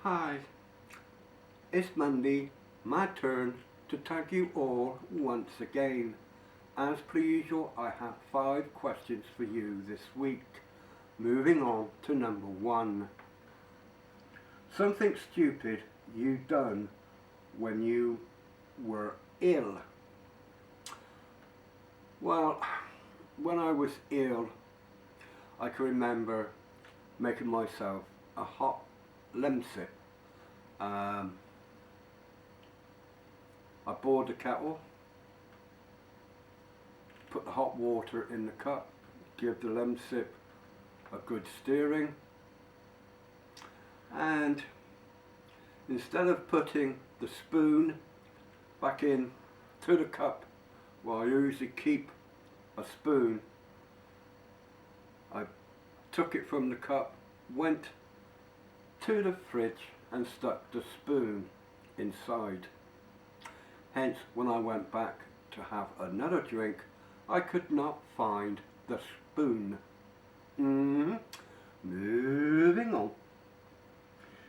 Hi, it's Monday, my turn to thank you all once again. As per usual, I have 5 questions for you this week. Moving on to number 1. Something stupid you done when you were ill. Well, when I was ill, I can remember making myself a hot lemsip. I boiled the kettle, put the hot water in the cup, give the lemsip a good stirring, and instead of putting the spoon back in to the cup, well, I usually keep a spoon, I took it from the cup, went to the fridge and stuck the spoon inside. Hence, when I went back to have another drink, I could not find the spoon. Moving on.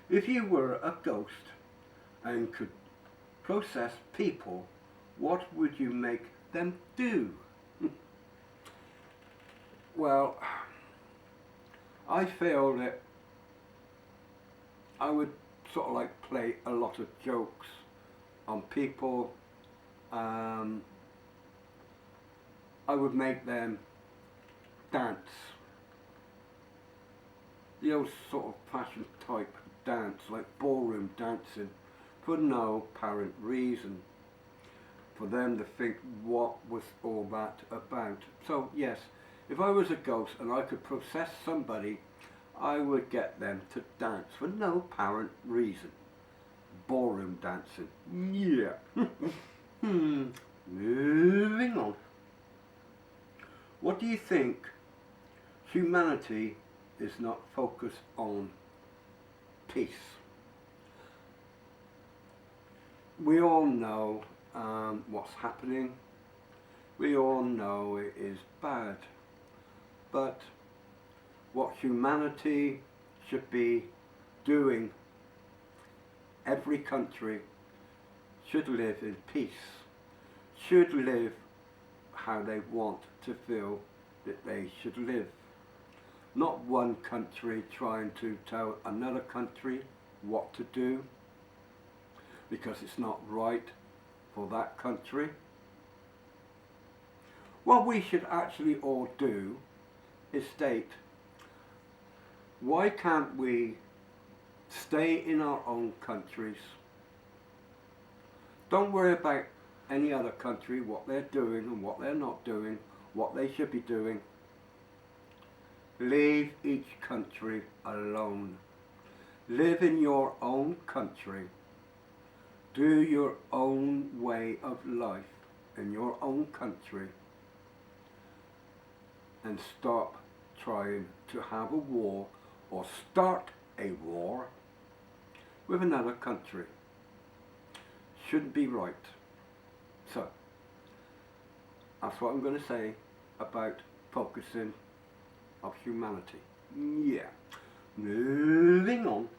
If you were a ghost and could possess people, what would you make them do? Well, I feel that I would sort of like play a lot of jokes on people. I would make them dance, the old sort of fashion type dance, like ballroom dancing, for no apparent reason, for them to think what was all that about. So yes, if I was a ghost and I could possess somebody, I would get them to dance for no apparent reason. Ballroom dancing, yeah. Moving on. What do you think humanity is not focused on? Peace. We all know what's happening. We all know it is bad. But what humanity should be doing, every country should live in peace, should live how they want to feel that they should live. Not one country trying to tell another country what to do because it's not right for that country. What we should actually all do is state, why can't we stay in our own countries? Don't worry about any other country, what they're doing and what they're not doing, what they should be doing. Leave each country alone. Live in your own country. Do your own way of life in your own country. And stop trying to have a war or start a war with another country. Shouldn't be right. So, that's what I'm going to say about focusing of humanity. Yeah. Moving on.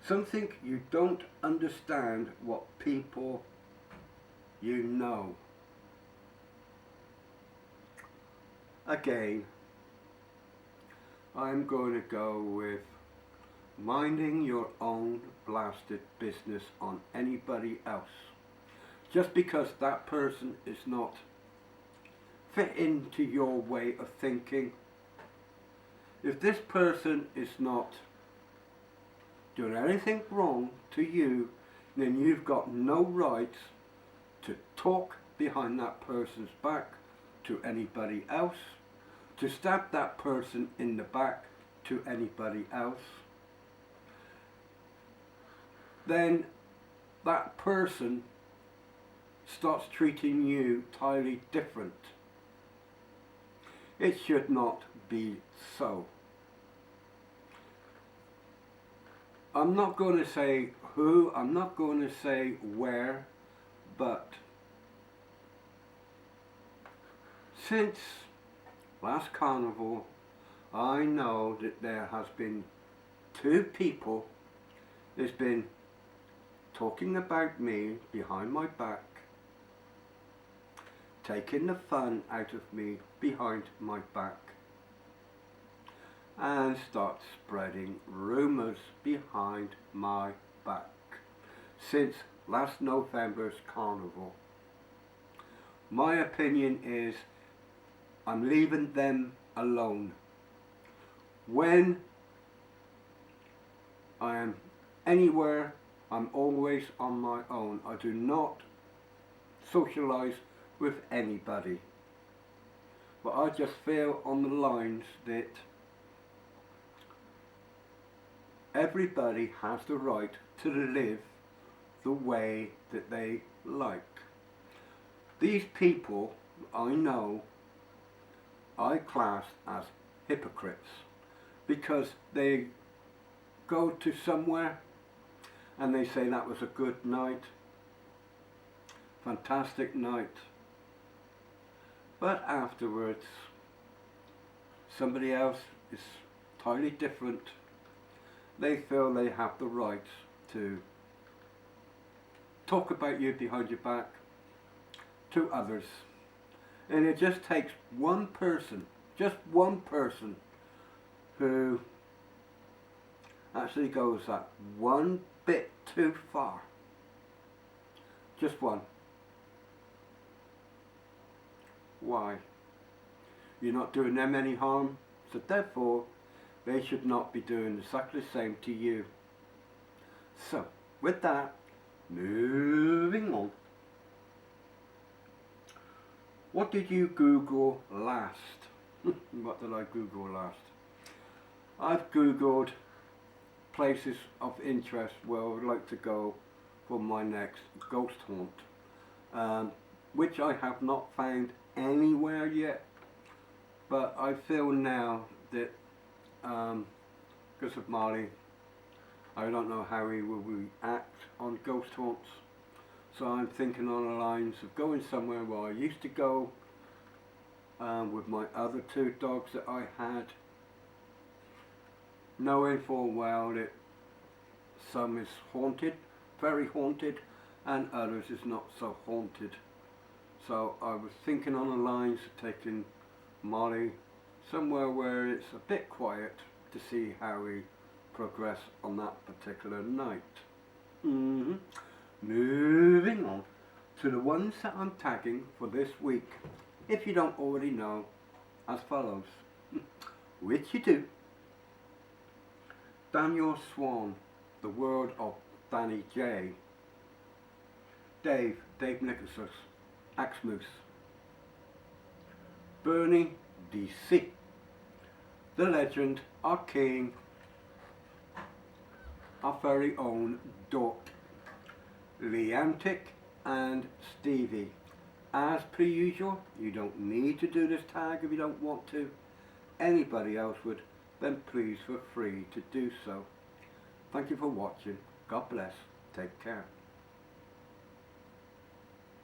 Something you don't understand what people you know. Again, I'm going to go with minding your own blasted business on anybody else. Just because that person is not fit into your way of thinking. If this person is not doing anything wrong to you, then you've got no right to talk behind that person's back to anybody else, to stab that person in the back to anybody else. Then that person starts treating you entirely different. It should not be so. I'm not going to say who, I'm not going to say where, but since last carnival, I know that there has been 2 people has been talking about me behind my back, taking the fun out of me behind my back, and start spreading rumours behind my back since last November's carnival. My opinion is I'm leaving them alone. When I am anywhere, I'm always on my own. I do not socialise with anybody. But I just feel on the lines that everybody has the right to live the way that they like. These people I know I class as hypocrites because they go to somewhere and they say that was a good night, fantastic night, but afterwards somebody else is entirely different. They feel they have the right to talk about you behind your back to others. And it just takes one person, just one person, who actually goes that one bit too far. Just one. Why? You're not doing them any harm, so therefore they should not be doing exactly the same to you. So, with that, moving on. What did you Google last? What did I Google last? I've Googled places of interest where I would like to go for my next ghost haunt, which I have not found anywhere yet, but I feel now that because of Marley, I don't know how he will react on ghost haunts. So I'm thinking on the lines of going somewhere where I used to go with my other two dogs that I had, knowing full well that some is haunted, very haunted, and others is not so haunted. So I was thinking on the lines of taking Molly somewhere where it's a bit quiet to see how we progress on that particular night. Moving on to the ones that I'm tagging for this week, if you don't already know, as follows, which you do. Daniel Swan, The World of Danny J. Dave Nicholson, Axmoose. Bernie DC, the legend, our king, our very own Dork. Leantic and Stevie. As per usual, you don't need to do this tag if you don't want to. Anybody else would, then please feel free to do so. Thank you for watching. God bless. Take care.